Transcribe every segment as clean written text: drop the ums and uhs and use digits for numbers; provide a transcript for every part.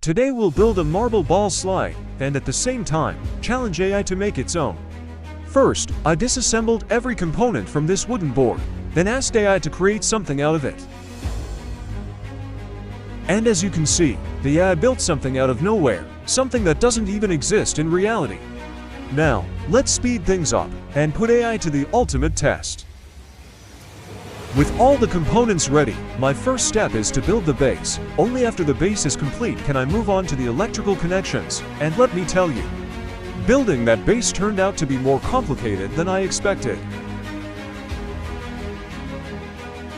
Today we'll build a marble ball slide, and at the same time, challenge AI to make its own. First, I disassembled every component from this wooden board, then asked AI to create something out of it. And as you can see, the AI built something out of nowhere, something that doesn't even exist in reality. Now, let's speed things up, and put AI to the ultimate test. With all the components ready, my first step is to build the base. Only after the base is complete can I move on to the electrical connections, and let me tell you, building that base turned out to be more complicated than I expected.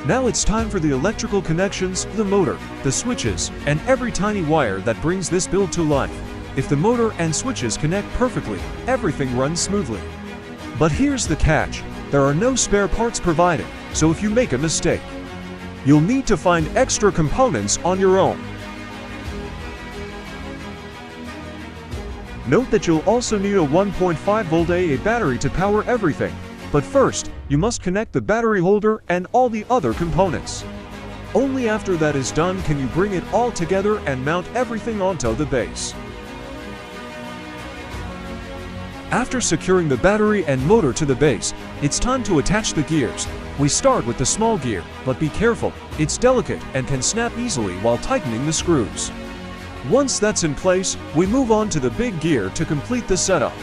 Now it's time for the electrical connections, the motor, the switches, and every tiny wire that brings this build to life. If the motor and switches connect perfectly, everything runs smoothly. But here's the catch, there are no spare parts provided. So if you make a mistake, you'll need to find extra components on your own. Note that you'll also need a 1.5-volt AA battery to power everything. But first, you must connect the battery holder and all the other components. Only after that is done can you bring it all together and mount everything onto the base. After securing the battery and motor to the base, it's time to attach the gears. We start with the small gear, but be careful, it's delicate and can snap easily while tightening the screws. Once that's in place, we move on to the big gear to complete the setup.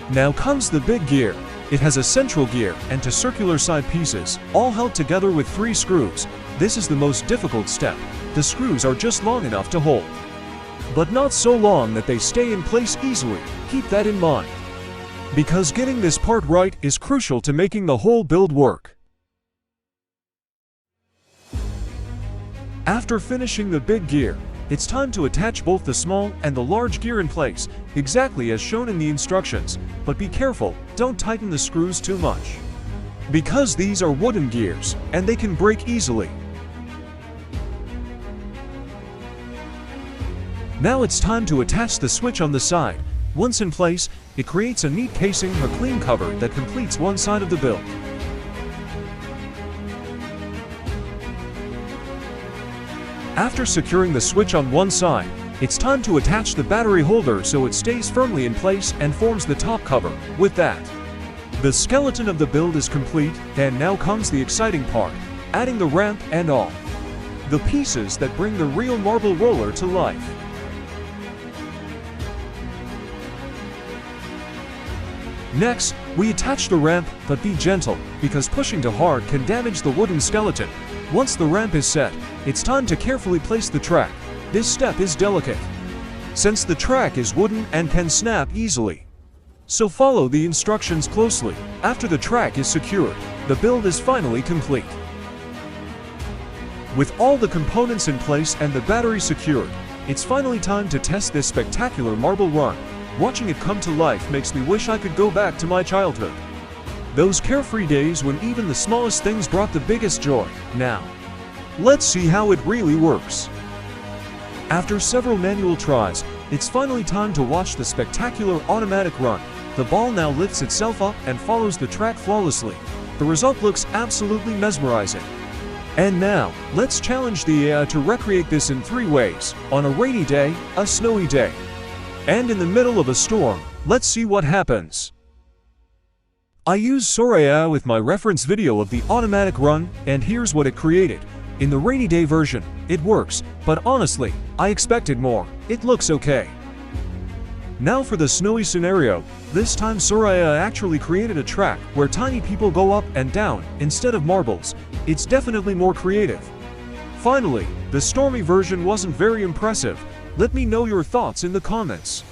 Now comes the big gear. It has a central gear and two circular side pieces, all held together with 3 screws. This is the most difficult step. The screws are just long enough to hold, but not so long that they stay in place easily. Keep that in mind, because getting this part right is crucial to making the whole build work. After finishing the big gear, it's time to attach both the small and the large gear in place, exactly as shown in the instructions. But be careful, don't tighten the screws too much, because these are wooden gears, and they can break easily. Now it's time to attach the switch on the side. Once in place, it creates a neat casing, a clean cover that completes one side of the build. After securing the switch on one side, it's time to attach the battery holder so it stays firmly in place and forms the top cover. With that, the skeleton of the build is complete, and now comes the exciting part, adding the ramp and all the pieces that bring the real marble roller to life. Next, we attach the ramp, but be gentle, because pushing too hard can damage the wooden skeleton. Once the ramp is set, it's time to carefully place the track. This step is delicate, since the track is wooden and can snap easily. So follow the instructions closely. After the track is secured, the build is finally complete. With all the components in place and the battery secured, it's finally time to test this spectacular marble run. Watching it come to life makes me wish I could go back to my childhood. Those carefree days when even the smallest things brought the biggest joy. Now, let's see how it really works. After several manual tries, it's finally time to watch the spectacular automatic run. The ball now lifts itself up and follows the track flawlessly. The result looks absolutely mesmerizing. And now, let's challenge the AI to recreate this in 3 ways: on a rainy day, a snowy day, and in the middle of a storm. Let's see what happens. I used Sora AI with my reference video of the automatic run, and here's what it created. In the rainy day version, it works, but honestly, I expected more. It looks okay. Now for the snowy scenario, this time Sora AI actually created a track where tiny people go up and down instead of marbles. It's definitely more creative. Finally, the stormy version wasn't very impressive. Let me know your thoughts in the comments.